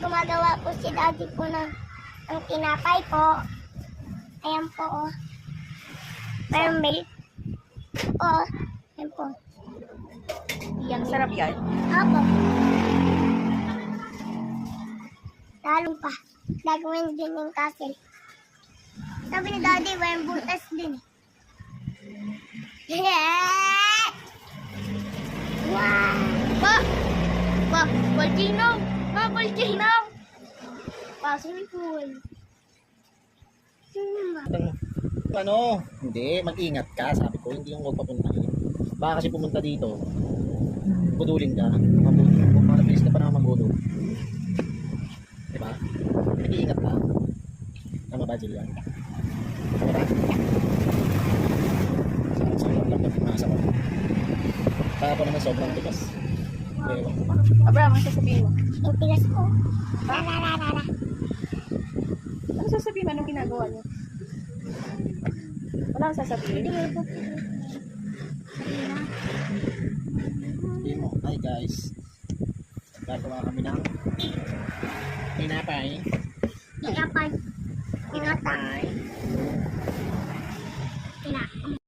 Gumagawa po si daddy po ng tinapay po. Ayan po, oh. Pero milk. Oh, ayan po. Yang sarap yan. Opo. Lalo pa. Gagawin din yung castle. Sabi ni daddy, walang butas din. Yeah! Wow! Volcano! Volcano! Swimming pool. Ano? Hindi, mag-ingat ka. Sabi ko, hindi yung huwag papuntahin. Baka kasi pumunta dito, budulin ka. Mabilis ka pa naman magbudol. Diba? Mag-iingat ka. Tama ba, Jillian? Diba? Sobrang lang yung nasa ko. Kaya po naman sobrang tigas. Ewan. Abraham, ano sasabihin mo? Yung tigas ko. Rarararara. Ano sasabihin mo? Anong ginagawa niyo? Wala kang sasabihin. Hindi mo. Hi guys. Gagawa kami ng tinapay. Tinapay. Tinapay. Tinapay.